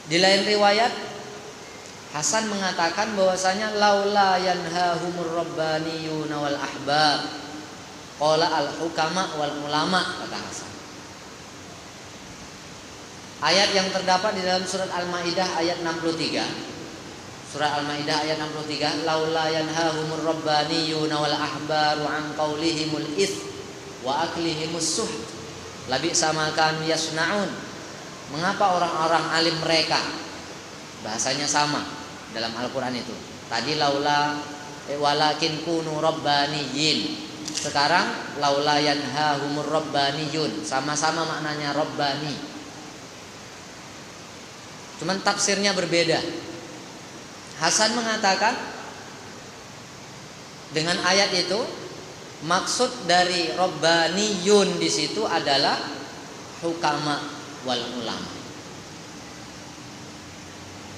Di lain riwayat Hasan mengatakan bahwasanya laula yanhahumur rabbaniyuna wal ahbar qala al hukama wal ulama, kata Hasan. Ayat yang terdapat di dalam surat Al-Maidah ayat 63. Surat Al-Maidah ayat 63, laula yanhahumur rabbaniyuna wal ahbaru an qaulihimul its wa aklihimus suht labi'sa ma kanu yasnaun. Mengapa orang-orang alim mereka, bahasanya sama dalam Al-Quran itu. Tadi laula walakin kunu rabbaniyin. Sekarang laula yanhahumur rabbaniyun. Sama-sama maknanya rabbani, cuman tafsirnya berbeda. Hasan mengatakan dengan ayat itu maksud dari rabbaniyun di situ adalah hukama wal ulama,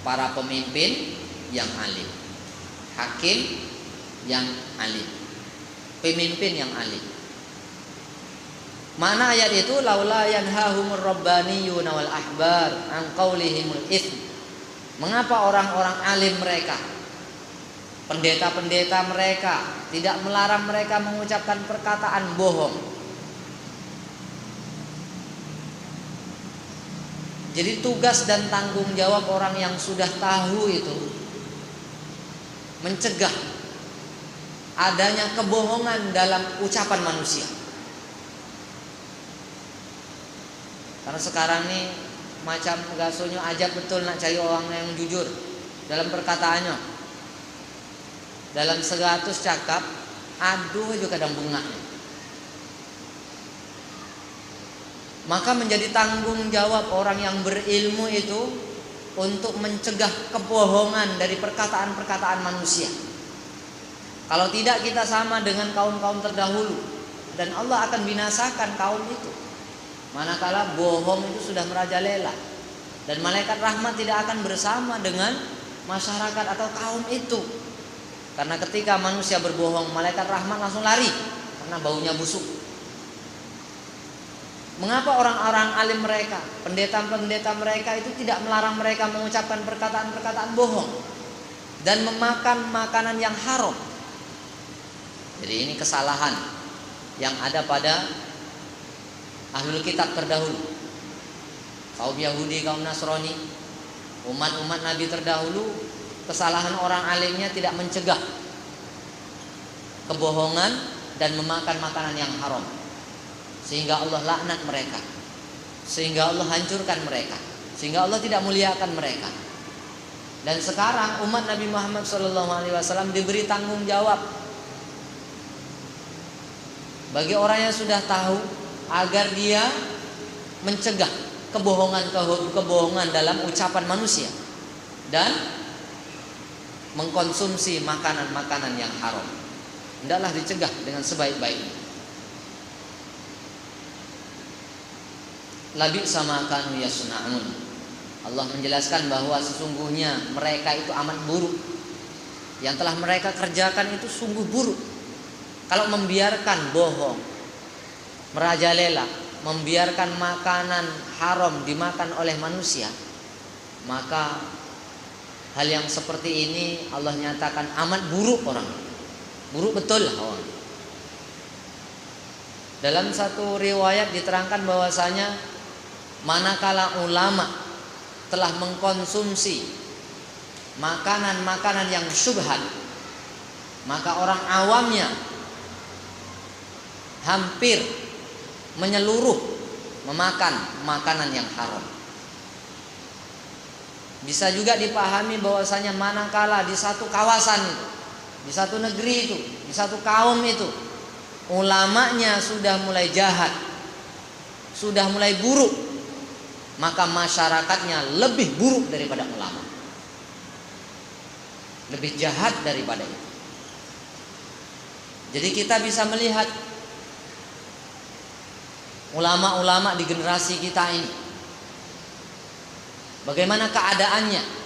para pemimpin yang alim, hakim yang alim, pemimpin yang alim. Mana ayat itu laula yanhahumur rabbaniyuna wal ahbar an qaulihimul its. Mengapa orang-orang alim mereka, pendeta-pendeta mereka tidak melarang mereka mengucapkan perkataan bohong? Jadi tugas dan tanggung jawab orang yang sudah tahu itu mencegah adanya kebohongan dalam ucapan manusia. Karena sekarang nih macam gasonya ajab betul nak cari orang yang jujur dalam perkataannya. Dalam 100 cakap, aduh juga kadang bunganya. Maka menjadi tanggung jawab orang yang berilmu itu untuk mencegah kebohongan dari perkataan-perkataan manusia. Kalau tidak, kita sama dengan kaum-kaum terdahulu dan Allah akan binasakan kaum itu. Manakala bohong itu sudah merajalela, dan malaikat rahmat tidak akan bersama dengan masyarakat atau kaum itu. Karena ketika manusia berbohong, malaikat rahmat langsung lari karena baunya busuk. Mengapa orang-orang alim mereka, pendeta-pendeta mereka itu tidak melarang mereka mengucapkan perkataan-perkataan bohong dan memakan makanan yang haram? Jadi ini kesalahan yang ada pada Ahlul Kitab terdahulu, kaum Yahudi, kaum Nasrani, umat-umat Nabi terdahulu. Kesalahan orang alimnya tidak mencegah kebohongan dan memakan makanan yang haram, sehingga Allah laknat mereka, sehingga Allah hancurkan mereka, sehingga Allah tidak muliakan mereka. Dan sekarang umat Nabi Muhammad SAW diberi tanggung jawab bagi orang yang sudah tahu, agar dia mencegah kebohongan dalam ucapan manusia dan mengkonsumsi makanan-makanan yang haram. Hendaklah dicegah dengan sebaik-baiknya. Labi'sa ma kanu yasna'un. Allah menjelaskan bahwa sesungguhnya mereka itu amat buruk. Yang telah mereka kerjakan itu sungguh buruk. Kalau membiarkan bohong merajalela, membiarkan makanan haram dimakan oleh manusia, maka hal yang seperti ini Allah nyatakan amat buruk orang. Buruk betul orang. Dalam satu riwayat diterangkan bahwasanya manakala ulama telah mengkonsumsi makanan-makanan yang syubhat, maka orang awamnya hampir menyeluruh memakan makanan yang haram. Bisa juga dipahami bahwasanya manakala di satu kawasan itu, di satu negeri itu, di satu kaum itu, ulamanya sudah mulai jahat, sudah mulai buruk, maka masyarakatnya lebih buruk daripada ulama, lebih jahat daripada itu. Jadi kita bisa melihat ulama-ulama di generasi kita ini, bagaimana keadaannya.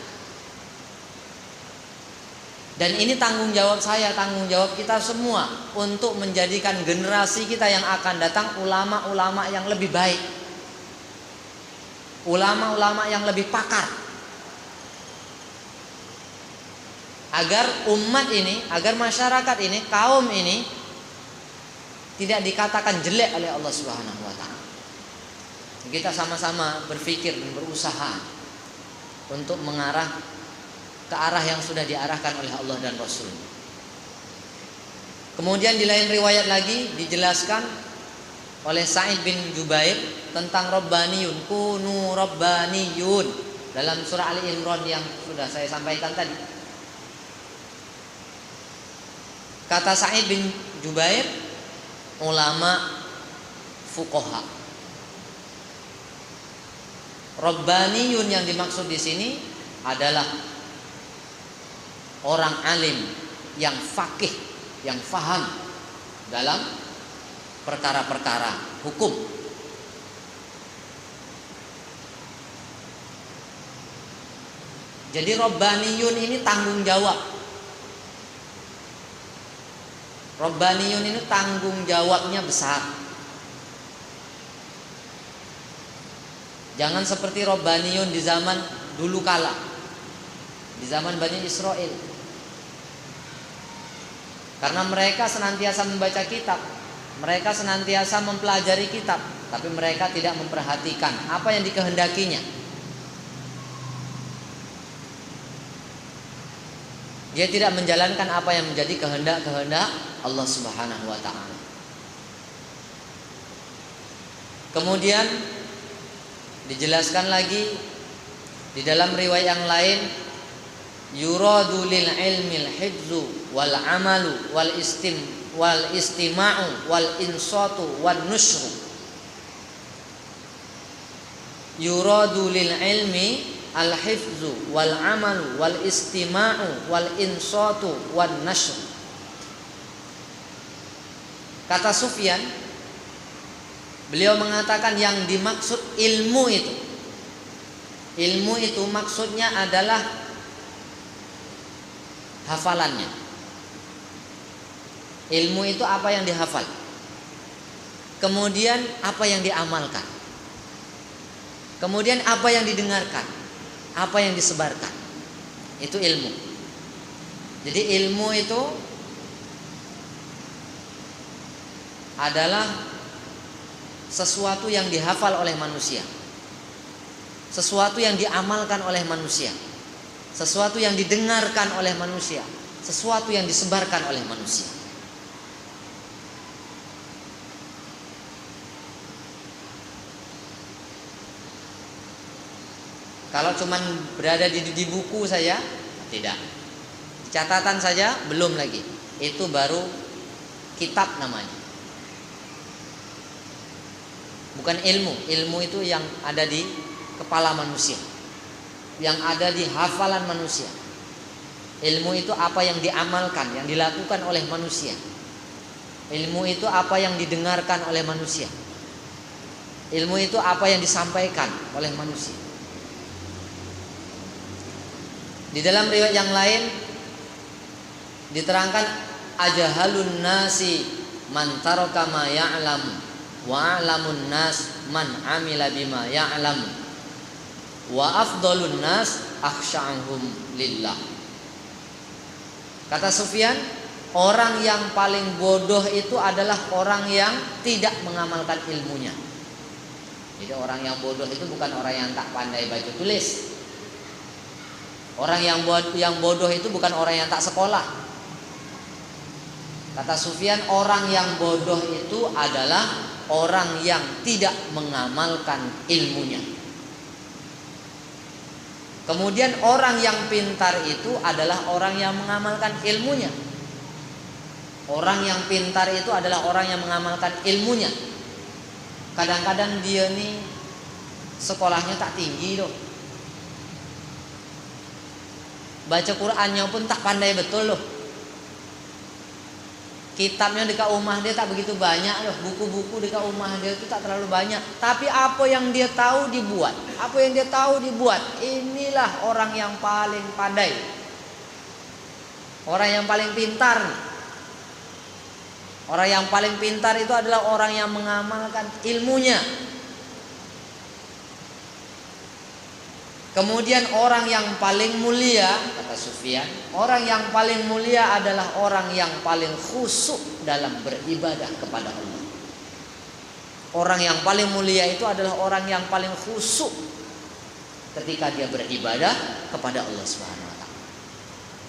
Dan ini tanggung jawab saya, tanggung jawab kita semua untuk menjadikan generasi kita yang akan datang ulama-ulama yang lebih baik, ulama-ulama yang lebih pakar, agar umat ini, agar masyarakat ini, kaum ini tidak dikatakan jelek oleh Allah Subhanahu wa taala. Kita sama-sama berpikir dan berusaha untuk mengarah ke arah yang sudah diarahkan oleh Allah dan Rasul. Kemudian di lain riwayat lagi dijelaskan oleh Sa'id bin Jubair tentang Rabbaniyun, kunu Rabbaniyun, dalam surah Ali Imran yang sudah saya sampaikan tadi. Kata Sa'id bin Jubair, ulama fuqaha. Rabbaniyun yang dimaksud di sini adalah orang alim yang faqih, yang faham dalam perkara-perkara hukum. Jadi Rabbaniyun ini tanggung jawab. Rabbaniyun ini tanggung jawabnya besar. Jangan seperti Rabbaniyun di zaman dulu kala, di zaman Bani Israel. Karena mereka senantiasa membaca kitab, mereka senantiasa mempelajari kitab, tapi mereka tidak memperhatikan apa yang dikehendakinya. Dia tidak menjalankan apa yang menjadi kehendak-kehendak Allah Subhanahu wa taala. Kemudian dijelaskan lagi di dalam riwayat yang lain, yuradu lil ilmil hifzu wal amalu wal istima'u wal insatu wan nusyru. Yuradu lil ilmi al hifzu wal amalu wal istima'u wal insatu wan nusyru. Kata Sufyan, beliau mengatakan yang dimaksud ilmu itu, ilmu itu maksudnya adalah hafalannya. Ilmu itu apa yang dihafal, kemudian apa yang diamalkan, kemudian apa yang didengarkan, apa yang disebarkan. Itu ilmu. Jadi ilmu itu adalah sesuatu yang dihafal oleh manusia, sesuatu yang diamalkan oleh manusia, sesuatu yang didengarkan oleh manusia, sesuatu yang disebarkan oleh manusia. Kalau cuman berada di buku saja, tidak. Catatan saja belum lagi. Itu baru kitab namanya. Bukan ilmu. Ilmu itu yang ada di kepala manusia, yang ada di hafalan manusia. Ilmu itu apa yang diamalkan, yang dilakukan oleh manusia. Ilmu itu apa yang didengarkan oleh manusia. Ilmu itu apa yang disampaikan oleh manusia. Di dalam riwayat yang lain diterangkan, ajahalun nasi man taraka ma ya'lamu wa a'lamun nas man amila bima ya'lamu wa afdalun nas akhsya'uhum lillah. Kata Sufyan, orang yang paling bodoh itu adalah orang yang tidak mengamalkan ilmunya. Jadi orang yang bodoh itu bukan orang yang tak pandai baca tulis. Orang yang bodoh itu bukan orang yang tak sekolah. Kata Sufyan, orang yang bodoh itu adalah orang yang tidak mengamalkan ilmunya. Kemudian orang yang pintar itu adalah orang yang mengamalkan ilmunya. Orang yang pintar itu adalah orang yang mengamalkan ilmunya. Kadang-kadang dia nih sekolahnya tak tinggi loh, baca Qur'annya pun tak pandai betul loh. Kitabnya dekat rumah dia tak begitu banyak loh. Buku-buku dekat rumah dia itu tak terlalu banyak. Tapi apa yang dia tahu dibuat. Apa yang dia tahu dibuat. Inilah orang yang paling pandai, orang yang paling pintar. Orang yang paling pintar itu adalah orang yang mengamalkan ilmunya. Kemudian orang yang paling mulia, kata Sufyan, orang yang paling mulia adalah orang yang paling khusyuk dalam beribadah kepada Allah. Orang yang paling mulia itu adalah orang yang paling khusyuk ketika dia beribadah kepada Allah Subhanahu wa taala.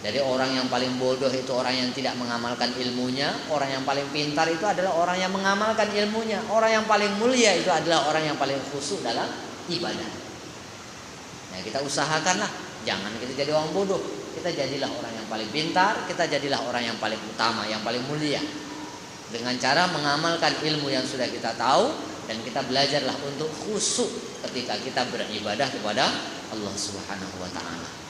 Jadi orang yang paling bodoh itu orang yang tidak mengamalkan ilmunya, orang yang paling pintar itu adalah orang yang mengamalkan ilmunya. Orang yang paling mulia itu adalah orang yang paling khusyuk dalam ibadah. Nah, kita usahakanlah jangan kita jadi orang bodoh. Kita jadilah orang yang paling pintar, kita jadilah orang yang paling utama, yang paling mulia. Dengan cara mengamalkan ilmu yang sudah kita tahu, dan kita belajarlah untuk khusyuk ketika kita beribadah kepada Allah Subhanahu wa taala.